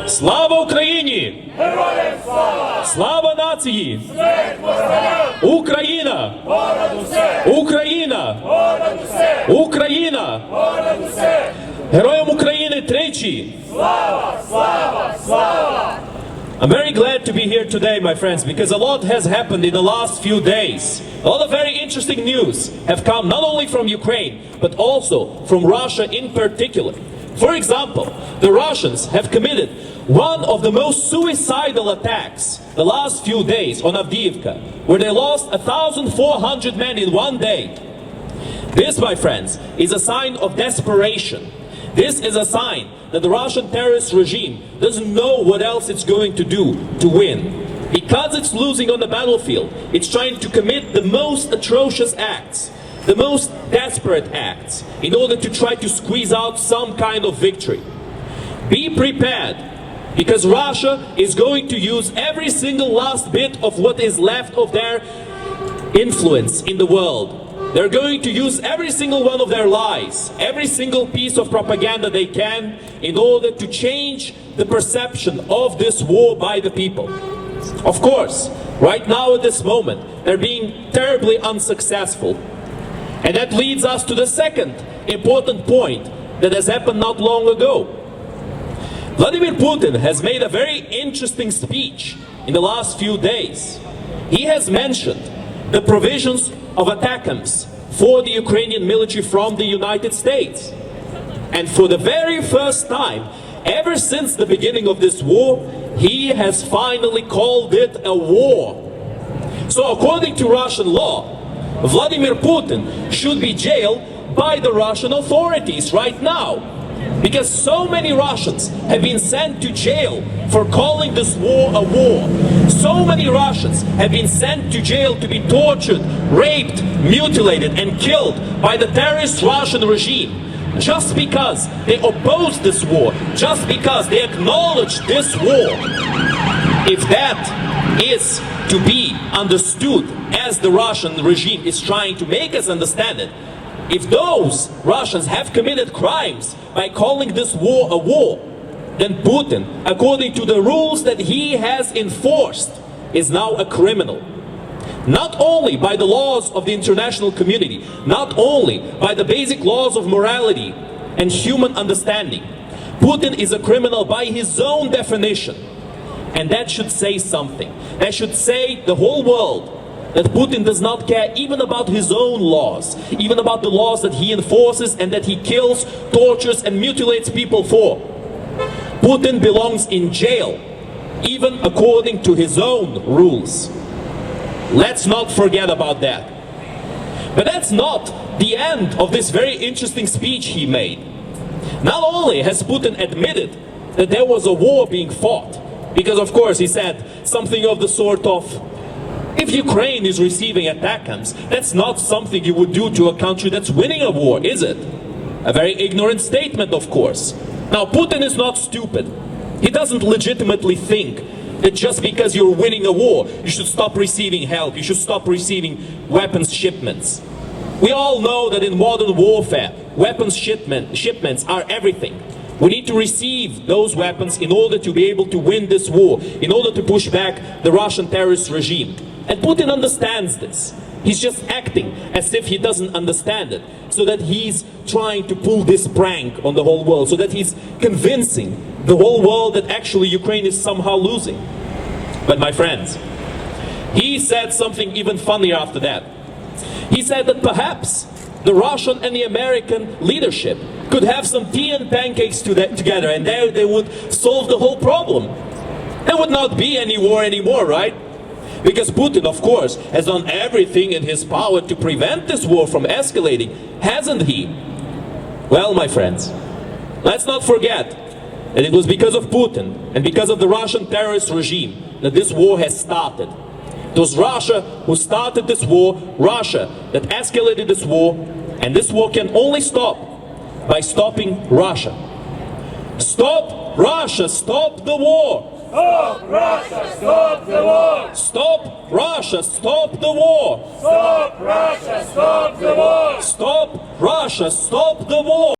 Слава Україні! Героям слава! Слава нації! Смерть москалям! Україна! Понад усе! Україна! Понад усе! Україна! Понад усе! Героям України тричі! Слава! Слава! Слава! I'm very glad to be here today, my friends, because a lot has happened in the last few days. A lot of very interesting news have come not only from Ukraine, but also from Russia in particular. For example, the Russians have committed one of the most suicidal attacks the last few days on Avdiivka, where they lost 1,400 men in one day. This, my friends, is a sign of desperation. This is a sign that the Russian terrorist regime doesn't know what else it's going to do to win. Because it's losing on the battlefield, it's trying to commit the most atrocious acts, the most desperate acts, in order to try to squeeze out some kind of victory. Be prepared, because Russia is going to use every single last bit of what is left of their influence in the world. They're going to use every single one of their lies, every single piece of propaganda they can, in order to change the perception of this war by the people. Of course, right now at this moment, they're being terribly unsuccessful. And that leads us to the second important point that has happened not long ago. Vladimir Putin has made a very interesting speech in the last few days. He has mentioned the provisions of ATACMS for the Ukrainian military from the United States. And for the very first time, ever since the beginning of this war, he has finally called it a war. So according to Russian law, Vladimir Putin should be jailed by the Russian authorities right now. Because so many Russians have been sent to jail for calling this war a war. So many Russians have been sent to jail to be tortured, raped, mutilated and killed by the terrorist Russian regime. Just because they oppose this war, just because they acknowledge this war. If that is to be understood as the Russian regime is trying to make us understand it, if those Russians have committed crimes by calling this war a war, then Putin, according to the rules that he has enforced, is now a criminal. Not only by the laws of the international community, not only by the basic laws of morality and human understanding, Putin is a criminal by his own definition. And that should say something. That should say the whole world that Putin does not care even about his own laws, even about the laws that he enforces and that he kills, tortures and mutilates people for. Putin belongs in jail, even according to his own rules. Let's not forget about that. But that's not the end of this very interesting speech he made. Not only has Putin admitted that there was a war being fought, because of course he said something of the sort of, if Ukraine is receiving ATACMS, that's not something you would do to a country that's winning a war, is it? A very ignorant statement, of course. Now, Putin is not stupid. He doesn't legitimately think that just because you're winning a war, you should stop receiving help, you should stop receiving weapons shipments. We all know that in modern warfare, weapons shipments are everything. We need to receive those weapons in order to be able to win this war, in order to push back the Russian terrorist regime. And Putin understands this. He's just acting as if he doesn't understand it, so that he's trying to pull this prank on the whole world, so that he's convincing the whole world that actually Ukraine is somehow losing. But my friends, he said something even funnier after that. He said that perhaps the Russian and the American leadership could have some tea and pancakes together, and there they would solve the whole problem. There would not be any war anymore, right? Because Putin, of course, has done everything in his power to prevent this war from escalating, hasn't he? Well, my friends, let's not forget that it was because of Putin and because of the Russian terrorist regime that this war has started. It was Russia who started this war, Russia that escalated this war, and this war can only stop by stopping Russia. Stop Russia, stop the war! Stop Russia, stop the war! Stop Russia, stop the war! Stop Russia, stop the war! Stop Russia, stop the war!